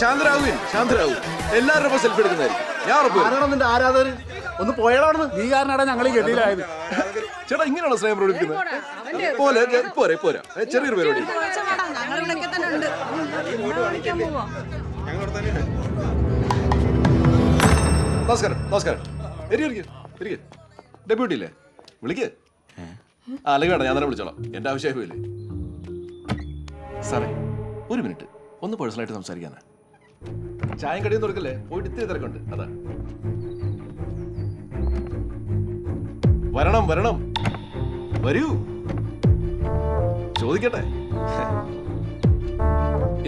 ശാന്തരാകും. എല്ലാവരും സെൽഫി എടുക്കുന്നതായിരിക്കും. ഞാൻ ആരാണോ നിന്റെ ആരാധകര്? ഒന്ന് പോയാളാണ് നീ കാരണമാണ് ഞങ്ങൾ ഗതിയിലായത്. ചേട്ടാ ഇങ്ങനെയാണോ സ്നേഹം പ്രകടിപ്പിക്കുന്നത്? പോരാ ചെറിയൊരു പരിപാടി. നമസ്കാരം. ഡെപ്യൂട്ടി ഇല്ലേ? വിളിക്ക്. അല്ലെങ്കിൽ വേണ്ട, ഞാൻ തന്നെ വിളിച്ചോളാം. എന്റെ ആവശ്യമില്ലേ സാറേ? ഒരു മിനിറ്റ്, ഒന്ന് പേഴ്സണലായിട്ട് സംസാരിക്കാനാ. ചായം കടിയും തുറക്കല്ലേ, പോയിട്ട് ഇത്തിരി തിരക്കുണ്ട്. അതാ വരണം. വരൂ, ചോദിക്കട്ടെ.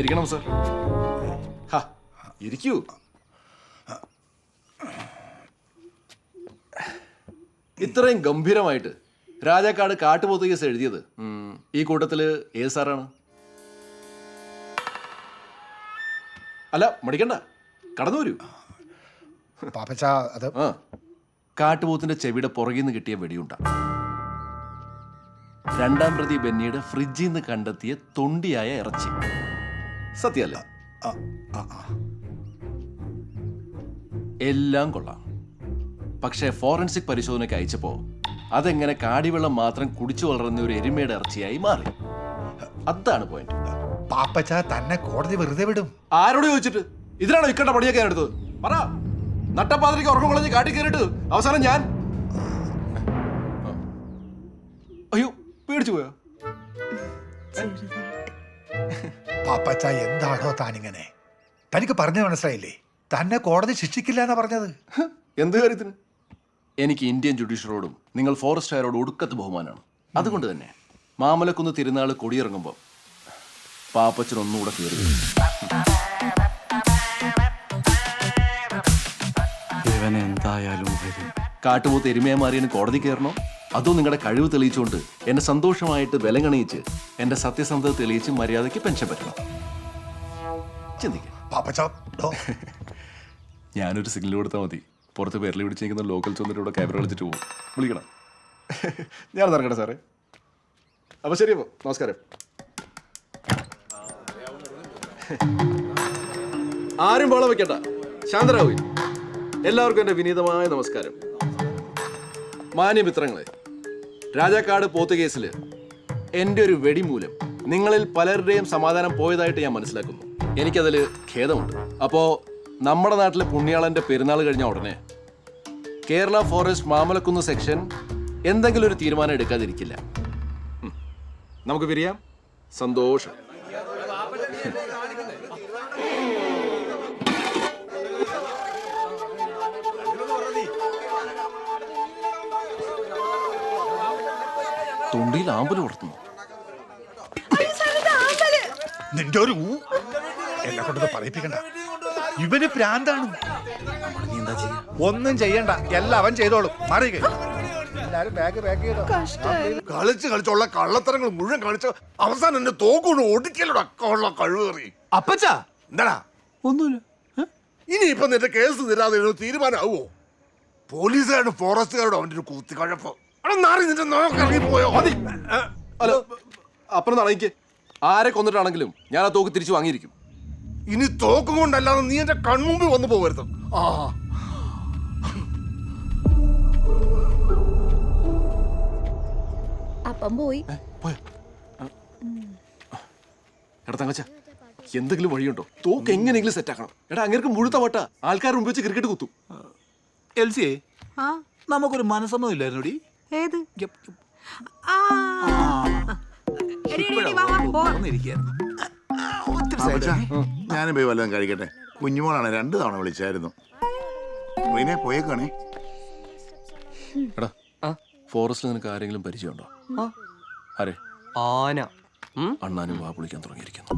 ഇരിക്കണം സാർ. ഇരിക്കൂ. ഇത്രയും ഗംഭീരമായിട്ട് രാജാക്കാട് കാട്ടുപോത്ത് കേസ് എഴുതിയത് ഈ കൂട്ടത്തില് ഏത് സാറാണ്? അല്ല, മടിക്കണ്ട, കടന്നു വരൂ. കാട്ടുപോത്തിന്റെ ചെവിയുടെ പുറകിൽ നിന്ന് കിട്ടിയ വെടിയുണ്ട, രണ്ടാം പ്രതി ബെന്നിയുടെ ഫ്രിഡ്ജിൽ നിന്ന് കണ്ടെത്തിയ തൊണ്ടിയായ ഇറച്ചി, സത്യമല്ല? എല്ലാം കൊള്ളാം. പക്ഷേ ഫോറൻസിക് പരിശോധനയ്ക്ക് അയച്ചപ്പോ അതെങ്ങനെ കാടിവെള്ളം മാത്രം കുടിച്ചു വളർന്ന ഒരു എരുമയുടെ ഇറച്ചിയായി മാറി. അതാണ് പോയിന്റ്. പാപ്പച്ച തന്നെ കോടതി വെറുതെ വിടും? ആരോട് ചോദിച്ചിട്ട്? ഇതിനാണോ ഇക്കണ്ട പണിയൊക്കെ ഞാൻ എടുത്തത്? പറ. നട്ടപ്പാതിരിക്ക് ഉറക്കം കളഞ്ഞ് കാട്ടി കയറിട്ട് അവസാനം ഞാൻ അയ്യോ പേടിച്ചു പോയോ? പാപ്പച്ച എന്താണോ താനിങ്ങനെ? തനിക്ക് പറഞ്ഞു മനസ്സിലായില്ലേ? തന്നെ കോടതി ശിക്ഷിക്കില്ല എന്നാ പറഞ്ഞത്. എന്ത് കാര്യത്തിന്? എനിക്ക് ഇന്ത്യൻ ജുഡീഷ്യറോടും നിങ്ങൾ ഫോറസ്റ്റുകാരോടും ഒടുക്കത്ത് ബഹുമാനമാണ്. അതുകൊണ്ട് തന്നെ മാമലക്കുന്ന് തിരുനാൾ കൊടിയിറങ്ങുമ്പോൾ പാപ്പച്ചൻ ഒന്നുകൂടെ കയറി. എന്തായാലും കാട്ടുപോത്ത് എരുമയെ മാറിയതിന് കോടതി കയറണോ? അതോ നിങ്ങളുടെ കഴിവ് തെളിയിച്ചുകൊണ്ട് എന്നെ സന്തോഷമായിട്ട് വിലങ്ങണിയിച്ച് എന്റെ സത്യസന്ധത തെളിയിച്ച് മര്യാദയ്ക്ക് പെൻഷൻ പറ്റണം? ചിന്തിക്കാം. ഞാനൊരു സിഗ്നൽ കൊടുത്താൽ മതി, പുറത്ത് പേരിൽ പിടിച്ചിരിക്കുന്ന ലോക്കൽസ് വന്നിട്ട് ഇവിടെ ക്യാമറ കളിച്ചിട്ട് പോകും. വിളിക്കണം. ഞാൻ ഇറങ്ങട്ടെ സാറേ. അപ്പൊ ശരി, അപ്പോ നമസ്കാരം. ആരും ബഹളം വെക്കണ്ട, ശാന്തരാകുവിൻ. എല്ലാവർക്കും എൻ്റെ വിനീതമായ നമസ്കാരം. മാന്യമിത്രങ്ങളെ, രാജാക്കാട് പോത്ത് കേസിൽ എൻ്റെ ഒരു വെടിമൂലം നിങ്ങളിൽ പലരുടെയും സമാധാനം പോയതായിട്ട് ഞാൻ മനസ്സിലാക്കുന്നു. എനിക്കതിൽ ഖേദമുണ്ട്. അപ്പോൾ നമ്മുടെ നാട്ടിലെ പുണ്യാളൻ്റെ പെരുന്നാൾ കഴിഞ്ഞ ഉടനെ കേരള ഫോറസ്റ്റ് മാമലക്കുന്ന് സെക്ഷൻ എന്തെങ്കിലും ഒരു തീരുമാനം എടുക്കാതിരിക്കില്ല. നമുക്ക് പിരിയാം. സന്തോഷം. തൊണ്ടിയിൽ ആമ്പല് കൊടുത്തുന്നു. നിന്റെ ഒരു എന്നെ കൊണ്ടത് പറയിപ്പിക്കണ്ട. ഇവന് പ്രാന്താണ്. ഒന്നും ചെയ്യണ്ട, എല്ലാം അവൻ ചെയ്തോളും. മാറി എല്ലാരും ബാഗ് ചെയ്തോ. കളിച്ചുള്ള കള്ളത്തരങ്ങൾ മുഴുവൻ കളിച്ച് അവസാനം എന്നെ തോക്കൊണ്ട് ഒടിക്കലോ ഉള്ള കഴിവേറി. അപ്പച്ചാ എന്താടാ? ഒന്നുമില്ല. ഇനിയിപ്പൊ നിന്റെ കേസ് തരാതെ തീരുമാനമാവോ? പോലീസുകാരുടെ ഫോറസ്റ്റുകാരോട് അവന്റെ ഒരു കൂത്തിക്കഴപ്പ്. നാറി നിന്റെ നോക്കിറങ്ങി പോയോ? മതി. അല്ല, അപ്പുറം നടയിക്ക്. ആരെ കൊന്നിട്ടാണെങ്കിലും ഞാൻ ആ തോക്ക് തിരിച്ചു വാങ്ങിയിരിക്കും. ഇനി തോക്കും കൊണ്ടല്ലാതെ നീ എന്റെ കൺമുമ്പിൽ വന്നു പോകരുത്. അപ്പം പോയി. എടാ തങ്കച്ച, എന്തെങ്കിലും വഴിയുണ്ടോ? തോക്ക് എങ്ങനെയെങ്കിലും സെറ്റ് ആക്കണം. എടാ അങ്ങേർക്ക് മുഴുത്ത വട്ട ആൾക്കാർ മുമ്പ് വെച്ച് ക്രിക്കറ്റ് കുത്തും. എൽസിയെ നമുക്കൊരു മനസ്സമ്മതം ഇല്ലായിരുന്നോടി? ഏത്? ഞാനും പോയി വല്ലതും കഴിക്കട്ടെ. കുഞ്ഞുമോളാണ് 2 തവണ വിളിച്ചായിരുന്നു. പോയേക്കാണേ. എടാ ഫോറസ്റ്റിൽ നിനക്ക് ആരെങ്കിലും പരിചയമുണ്ടോ? ആരെ? ആന. അണ്ണാനും വാ പൊളിക്കാൻ തുടങ്ങിയിരിക്കുന്നു.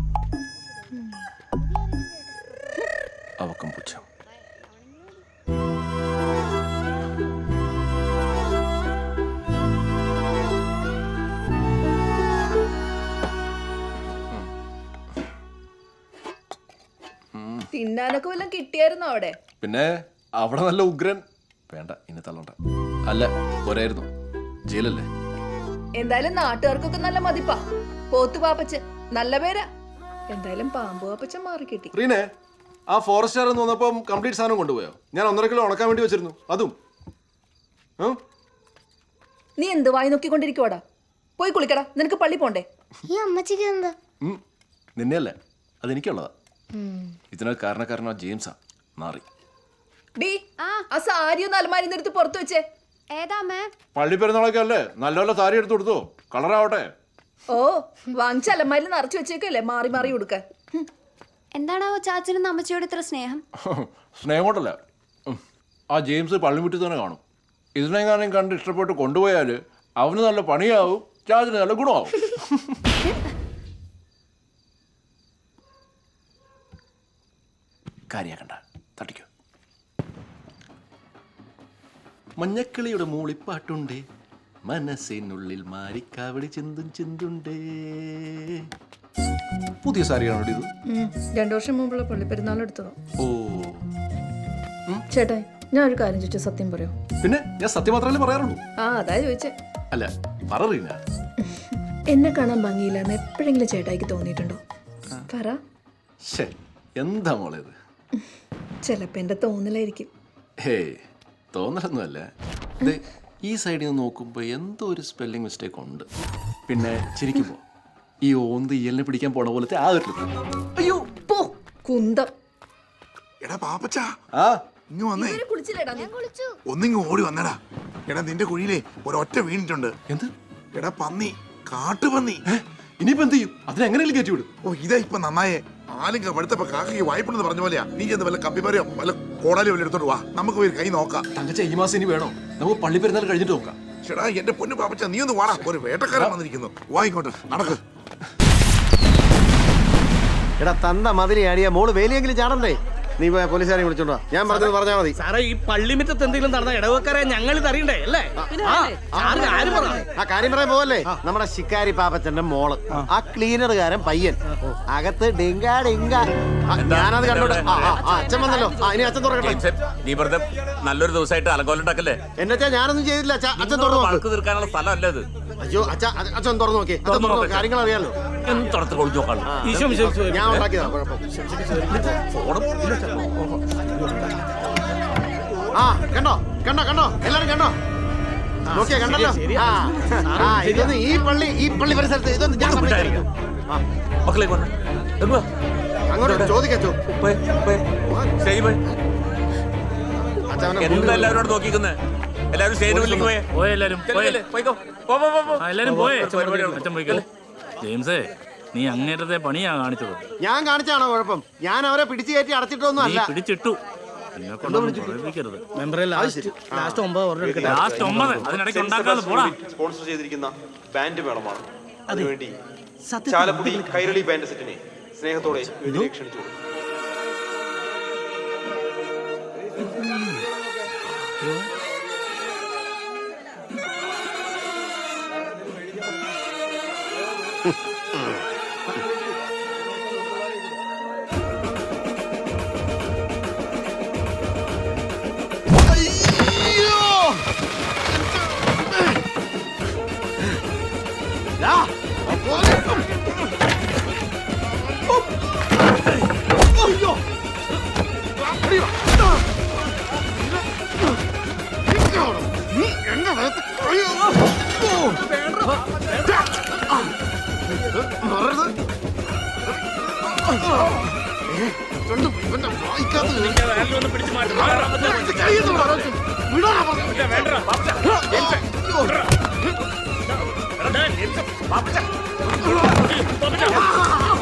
അവക്കും പുച്ഛം. തിന്നാനൊക്കെ വല്ലതും കിട്ടിയായിരുന്നോ അവിടെ? പിന്നെ അവിടെ നല്ല ഉഗ്രൻ. വേണ്ട, ഇനി തള്ളണ്ട. അല്ല, പോരായിരുന്നു. ജയിലല്ലേ. എന്തായാലും നാട്ടുകാർക്കൊക്കെ നല്ല മതിപ്പാ. പോത്തു പാപ്പച്ചൻ നല്ല പേരാ. എന്തായാലും പാമ്പു പാപ്പച്ചൻ മാറി കിട്ടി. റീനെ, ആ ഫോറസ്റ്റുകാർ എന്ന് വന്നപ്പം കംപ്ലീറ്റ് സാധനം കൊണ്ടുപോയോ? ഞാൻ 1.5 കിലോ ഉണക്കാൻ വേണ്ടി വെച്ചിരുന്നു, അതും. നീ എന്ത് വായി നോക്കിക്കൊണ്ടിരിക്കുവാടാ? പോയി കുളിക്കടാ, നിനക്ക് പള്ളി പോണ്ടേ? ഈ അമ്മച്ചിക്ക് എന്താ? നിന്നെയല്ല, അതെനിക്കുള്ളതാ. ഇതിനൊക്കെ കാരണക്കാരനോ ജെയിംസാ മാറി. ഡീ ആ സാരി ഒന്ന് അലമാരിന്ന് എടുത്ത് പുറത്തു വെച്ചേ. ഏതാ അമ്മേ? പള്ളി പെരുന്നാളൊക്കെ അല്ലേ, നല്ല നല്ല സാരി എടുത്ത് കൊടുത്തോ, കളറാവട്ടെ. ഓ വാങ്ങിച്ച അലമാരിൽ നിറച്ചു വെച്ചേക്കല്ലേ മാറി മാറി കൊടുക്കാൻ. എന്താണാവോ ചാച്ചനും അമ്മച്ചിയോട് ഇത്ര സ്നേഹം? സ്നേഹം കൊണ്ടല്ല, ആ ജെയിംസ് പള്ളി മുറ്റി തന്നെ കാണും. ഇതിനെങ്ങാനും കണ്ട് ഇഷ്ടപ്പെട്ട് കൊണ്ടുപോയാൽ അവന് നല്ല പണിയാവും, ചാച്ചിന് നല്ല ഗുണമാവും. കാര്യാക്കണ്ട, തട്ടിക്കോ. മഞ്ഞക്കിളിയുടെ മൂളിപ്പാട്ടുണ്ടേ, മനസ്സിനുള്ളിൽ മാരിക്കാവടി ചിന്തും ചിന്തുണ്ടേ. പുതിയ സാരിയാണോ ഇത്? 2 വർഷം മുമ്പുള്ള പള്ളി പെരുന്നാൾ എടുത്തതോ. ഓ ചേട്ടാ ഞാൻ ഒരു കാര്യം ചോദിച്ചു, സത്യം പറയോ? പിന്നെ ഞാൻ സത്യം മാത്രമല്ലേ പറയാറുള്ളൂ. ആ അതാ ചോദിച്ചേ. അല്ല പറയീന. എന്നെ കാണാൻ ഭംഗിയില്ലാന്ന് എപ്പോഴെങ്കിലും ചേട്ടായിക്ക് തോന്നിയിട്ടുണ്ടോ? പറ. എന്താ മോളെ ഇത്? ചിലപ്പോ എന്റെ തോന്നലായിരിക്കും. ഹേയ് തോന്നലൊന്നുമല്ല. ഈ സൈഡിൽ നിന്ന് നോക്കുമ്പോൾ എന്തോ ഒരു സ്പെല്ലിംഗ് മിസ്റ്റേക്ക് ഉണ്ട്. പിന്നെ ചിരിക്കുമ്പോ ഈ ഓന്ത് ഇയലിനെ പിടിക്കാൻ പോണ പോലത്തെ ആ ഒരു look. അയ്യോ പോ കുന്തം. എടാ പാപ്പച്ചാ, ആ ഇങ്ങ് വന്നേ. ഇവര് കുളിച്ചില്ലേടാ നീ? ഒന്നിങ്ങ് ഓടി വന്നടാ. എടാ നിന്റെ കുഴിയിലെ ഒരൊറ്റ വീണിട്ടുണ്ട്. എന്ത്? എടാ പന്നി, കാട്ടുപന്നി. ഇനിയിപ്പോ എന്ത് ചെയ്യും? അതിനെങ്ങനെയും കയറ്റി വിടും. ഓ ഇതാ ഇപ്പൊ നന്നായേ. ആലിങ്ക പഴുത്തപ്പോ കാക്കയ്ക്ക് വായ്പണെന്ന് പറഞ്ഞ പോലെയാ. നീ ചെന്ന് വല്ല കമ്പിമരയോ വല്ല കോടാലിയോ വല്ല എടുത്തോണ്ട് വാ, നമുക്ക് പോയി കൈ നോക്കാം. തങ്കച്ച ഈ മാസം ഇനി വേണോ? നമുക്ക് പള്ളി പെരുന്നാൾ കഴിഞ്ഞിട്ട് നോക്കാം. ചേടാ എന്റെ പൊന്നു പാപ്പച്ച, നീ ഒന്ന് വാടാ, ഒരു വേട്ടക്കാരൻ വന്നിരിക്കുന്നു. വാ ഇങ്ങോട്ട് നടക്ക്. എടാ തന്ത മതിലി ആടിയ മോള് വേലിയെങ്കിലും ചാടണ്ടേ? നീ പോലീസുകാരെ വിളിച്ചോണ്ടോ? ഞാൻ പറഞ്ഞത് പറഞ്ഞാൽ മതി. സാറേ ഈ പള്ളിമിറ്റത്ത് എന്തെങ്കിലും നടന്ന ഇടവക്കാരെ ഞങ്ങൾ ഇത് അറിയണ്ടേ അല്ലേ? ആ കാര്യം പറയാൻ പോവല്ലേ, നമ്മുടെ ശിക്കാരി പാപ്പച്ചന്റെ മോള്, ആ ക്ലീനറുകാരൻ പയ്യൻ, അകത്ത് ഡിങ്കാ ഡിങ്കാ. ഞാനത് കണ്ടോട്ടെ. അച്ഛൻ വന്നല്ലോ. ഇനി അച്ഛൻ തുറക്കട്ടെ. നീ വെറുതെ നല്ലൊരു ദിവസമായിട്ട് അലങ്കോലുണ്ടാക്കല്ലേ? എന്നുവെച്ചാ ഞാനൊന്നും ചെയ്തില്ല. അച്ഛൻ തുറന്നു നോക്ക്. വഴക്ക് തീർക്കാനുള്ള സ്ഥലമല്ല ഇത്. അയ്യോ അച്ഛൻ തുറന്നു നോക്കിയേ. കാര്യങ്ങൾ അറിയാലോ. തുറത്ത് കൊളിച്ചു നോക്കാം. ഞാൻ ഉണ്ടാക്കിയതാ കുഴപ്പം. ആ കണ്ടോ കണ്ടോ കണ്ടോ എല്ലാരും കണ്ടോ? നോക്കിയാ കണ്ടല്ലോ. ഇതൊന്ന് ഈ പള്ളി പരിസരത്ത് ഇതൊന്നും ഞാൻ സമ്മതിക്കില്ല. മക്കളെ അങ്ങോട്ട് ചോദിക്കോ. എന്താ എല്ലാവരോട് നോക്കിക്കുന്നേ? എല്ലാവരും സ്റ്റേജിലേക്ക് പോയേ. എല്ലാരും പോയേ. ജെയിംസേ നീ അങ്ങേറ്റത്തെ പണിയാ കാണിച്ചത്. ഞാൻ കാണിച്ചാണോ കുഴപ്പം? ഞാൻ അവരെ പിടിച്ചു കയറ്റി അടച്ചിട്ടൊന്നും അല്ല. പിടിച്ചിട്ടു. സ്പോൺസർ ചെയ്തിരിക്കുന്ന ബാൻഡ് മേളമാണ്. അതിനുവേണ്ടി ചാലക്കുടി കൈരളി ബാൻഡ് സെറ്റിനെ സ്നേഹത്തോടെ ക്ഷണിച്ചു.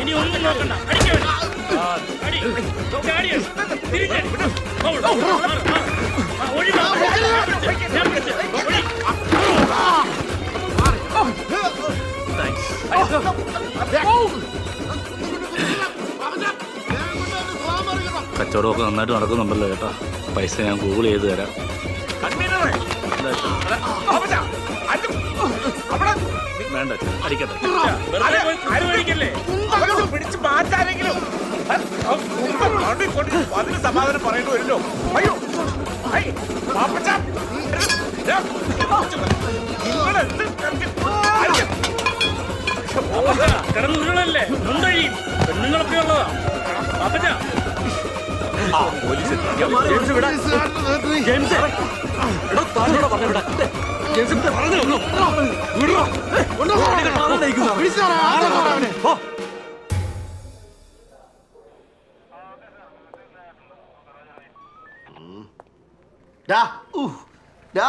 ഇനി ഒന്നും നോക്കണ്ട. കച്ചവടമൊക്കെ നന്നായിട്ട് നടക്കുന്നുണ്ടല്ലോ ചേട്ടാ. പൈസ ഞാൻ ഗൂഗിൾ ചെയ്ത് തരാം. വേണ്ട അടിക്കട്ടെ. പിടിച്ച് മാറ്റാനെങ്കിലും അതിന് സമാധാനം പറയേണ്ടി വരുമല്ലോ. അയ്യോ കിടന്നുരുളല്ലേ മുണ്ടഴിയും പെണ്ണുങ്ങളൊക്കെ ഉള്ളതാ. പാപ്പച്ച പോലീസ് ജെയിംസ് വിടാ. ജെയിംസ് എടോ, താനോടാ പറഞ്ഞ വിടാ. ജെയിംസ് ഇവിടെ പറഞ്ഞു വന്നു. വിടോ. ഓ. ഡാ, ഡാ.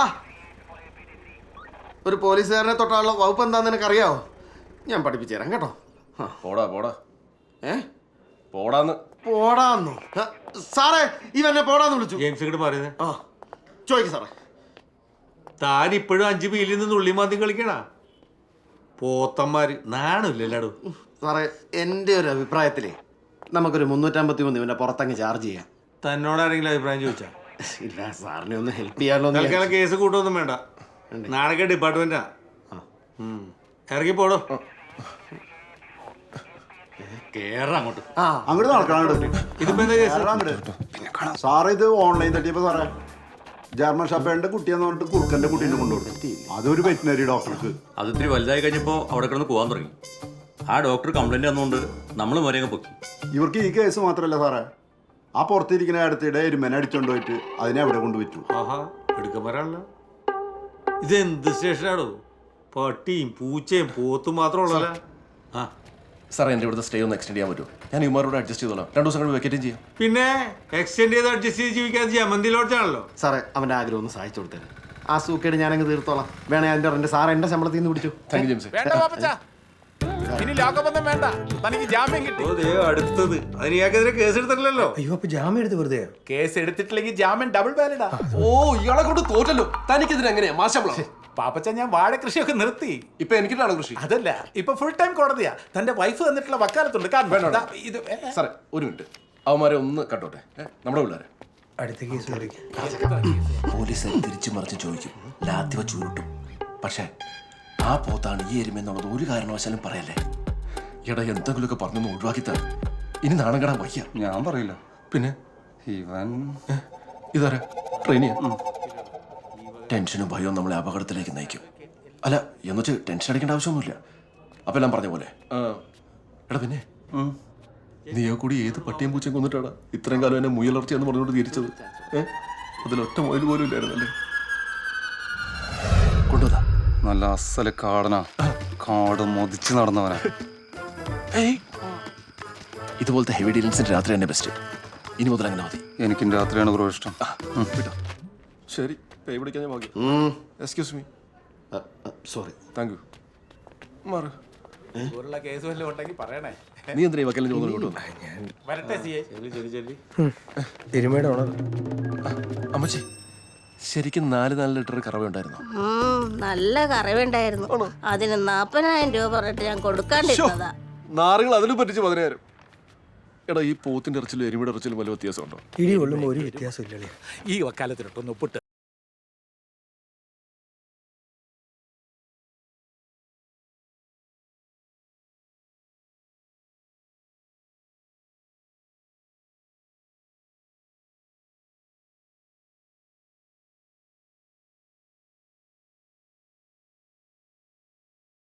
ഒരു പോലീസുകാരനെ തൊട്ടാലുള്ള വകുപ്പ് എന്താന്ന് നിനക്കറിയാവോ? ഞാൻ പഠിപ്പിച്ചു തരാം കേട്ടോ. പോടാ പോടാ ഏ പോടാന്ന്. പോടാന്നോ? സാറേ ഇവന്നെ പോടാന്ന് വിളിച്ചു. ജെയിംസ് ഇങ്ങോട്ട് പറയുന്നത് ആ ചോദിക്കും സാറേ. താൻ ഇപ്പോഴും 5 പീലിൽ നിന്ന് ഉള്ളിമാന്തി കളിക്കണ പോത്തന്മാര് നാണില്ലല്ലോ. സാറേ എൻ്റെ ഒരു അഭിപ്രായത്തിലേ നമുക്കൊരു 353 ഇവന്റെ പുറത്തങ്ങ് ചാർജ് ചെയ്യാം. തന്നോട് ആരെങ്കിലും അഭിപ്രായം ചോദിച്ചാ? ഇല്ല, സാറിനെ ഒന്ന് ഹെൽപ്പ് ചെയ്യാമല്ലോ എന്ന് തൽക്കാലം കേസ് കൂട്ടൊന്നും വേണ്ട. നാടക ഡിപ്പാർട്ട്മെന്റാ. ഇറങ്ങി പോടോ. കേറാ അങ്ങോട്ട്. അങ്ങോട്ട് നടക്കണം. ഇതിപ്പോ എന്താ കേസ്? സാറേ ഇത് ഓൺലൈൻ തട്ടിയപ്പോ സാറേ ജർമ്മൻ ഷപ്പേന്റെ കുട്ടിയെന്ന് പറഞ്ഞിട്ട് കുറുക്കന്റെ കുട്ടീനെ കൊണ്ടുകൊടുത്തു. അതൊരു വെറ്റിനറി ഡോക്ടർക്ക്. അത് ഇത്തിരി വലുതായി കഴിഞ്ഞപ്പോൾ അവിടെ കിടന്ന് പോകാൻ തുടങ്ങി. ആ ഡോക്ടർ കംപ്ലൈന്റ് തന്നുകൊണ്ട് നമ്മൾ മൊരങ്ങ പൊക്കി. ഇവർക്ക് ഈ കേസ് മാത്രമല്ല സാറേ, ആ പുറത്തിരിക്കുന്ന അടുത്തിടെ എരുമനെ അടിച്ചോണ്ട് പോയിട്ട് അതിനെ അവിടെ കൊണ്ടുവച്ചു. ആഹാ, എടുക്കന്മാരാണല്ലോ. ഇതെന്ത് സ്റ്റേഷനാണോ? പട്ടിയും പൂച്ചയും പോത്തും മാത്രമുള്ളല്ല. ആ സാറേ എൻ്റെ ഇവിടുത്തെ സ്റ്റേ ഒന്ന് എക്സ്റ്റെൻഡ് ചെയ്യാൻ പറ്റുമോ? ഞാൻ ഇമാരോട് അഡ്ജസ്റ്റ് ചെയ്തോളാം. 2 ദിവസം കഴിഞ്ഞ് വെക്കേറ്റും ചെയ്യാം. പിന്നെ എക്സ്റ്റെൻഡ് ചെയ്ത് അഡ്ജസ്റ്റ് ചെയ്ത് ജീവിക്കാൻ ജമന്തി ലോഡ്ജാണല്ലോ. സാറേ അവന്റെ ആഗ്രഹം ഒന്ന് സഹായിച്ചു കൊടുത്തേ. ആ സൂക്കേട് ഞാനങ്ങ് തീർത്തോളാം. വേണേ അതിന്റെ റെന്റ് സാർ എന്റെ ശമ്പളത്തിൽ നിന്ന് പിടിച്ചു. Thank you James. വേണ്ട പാപ്പച്ചാ, ഇനി ലോകബന്ധം വേണ്ട. തനിക്ക് ജാമ്യം കിട്ടി. ഓ, ദേ അടുത്തത്. അതിന് ഇയാൾക്കെതിരെ കേസ് എടുത്തിട്ടില്ലല്ലോ. അയ്യോ, അപ്പൊ ജാമ്യം എടുത്ത് വെറുതെ കേസ് എടുത്തിട്ടില്ലെങ്കിൽ ജാമ്യം ഡബിൾ വാലിഡാ. ഓ, ഇയാളെ കൊണ്ട് തോറ്റല്ലോ. തനിക്കെതിരെ എങ്ങനെയാ മാശമ്പളം? പാപ്പച്ച, ഞാൻ വാഴ കൃഷിയൊക്കെ നിർത്തി. ഇപ്പൊ എനിക്കിട്ടാണ് കൃഷി. അതല്ല, ഇപ്പൊ ഫുൾ ടൈം കോടതിയാ. തന്റെ വൈഫ് തന്നിട്ടുള്ള വക്കാലത്തുണ്ട്. കാരണം ദാ ഇത് സാറേ ഒരു മിനിറ്റ്, അവന്മാരെ ഒന്ന് കട്ടോട്ടെ. നമ്മുടെ പിള്ളേരെ അടുത്ത കേസ് പോലീസ് തിരിച്ചു മറിച്ച് ചോദിക്കും, ലാത്തി വെച്ച് ഉരുട്ടും. പക്ഷേ ആ പോത്താണ് ഈ എരുമെന്നുള്ളത് ഒരു കാരണവശാലും പറയല്ലേ. എടാ എന്തെങ്കിലുമൊക്കെ പറഞ്ഞൊന്ന് ഒഴിവാക്കി തരാം. ഇനി നാണം കെടാൻ വയ്യ. ഞാൻ പറയില്ല. പിന്നെ ഇവൻ ഇതാരാ? ട്രെയിനിയാ? ടെൻഷനും ഭയവും നമ്മളെ അപകടത്തിലേക്ക് നയിക്കും. അല്ല എന്നുവെച്ച് ടെൻഷൻ അടിക്കേണ്ട ആവശ്യമൊന്നുമില്ല. അപ്പം എല്ലാം പറഞ്ഞ പോലെ. എടാ പിന്നെ നീയോ കൂടി ഏത് പട്ടിയും പൂച്ചയും കൊന്നിട്ടാടാ ഇത്രയും കാലം എന്നെ മുയലർച്ച എന്ന് പറഞ്ഞുകൊണ്ട് തിരിച്ചത്? അതിലൊറ്റ മുയൽ പോലും ഇല്ലായിരുന്നല്ലേ? കൊണ്ടുവന്നാ നല്ല അസല് കാടനാ. കാട് മൊതിച്ച് നടന്നവനാ. ഇതുപോലത്തെ ഹെവി ഡീലിങ്സിന് രാത്രി തന്നെ ബെസ്റ്റ്. ഇനി മുതൽ അങ്ങനെ മതി. എനിക്കും രാത്രിയാണ് ബ്രോ ഇഷ്ടം. ശരി, പേ പിടിക്കാൻ ഞാൻ വാങ്ങി. Excuse me. Sorry. Thank you. മാറ്. ഇതുപോലുള്ള കേസ് വല്ലതും ഉണ്ടെങ്കിൽ പറയണേ. നീ എന്തിനാ ഈ വക്കലിന് ചോദിച്ചു? വരട്ടെ സിയെ. എരുമയുടെ ഓണർ. അമ്മച്ചി, ശരിക്കും 4 ലിറ്റർ കറവ ഉണ്ടായിരുന്നു. നല്ല കറിവുണ്ടായിരുന്നു. അതിന് 40,000 രൂപ പറഞ്ഞിട്ട് ഞാൻ കൊടുക്കാണ്ടിരുന്നതാ. നാറുകൾ അതിലും പറ്റിച്ച് 10,000. എടാ ഈ പോത്തിന്റെ ഇറച്ചിലും എരുമയുടെ ഇറച്ചിലും വല്ല വ്യത്യാസമുണ്ടോ? ഇടി കൊള്ളുമ്പോൾ ഒരു വ്യത്യാസം ഇല്ലല്ലേ. ഈ വക്കാലത്തിനൊട്ടൊന്ന് ഒപ്പിട്ട്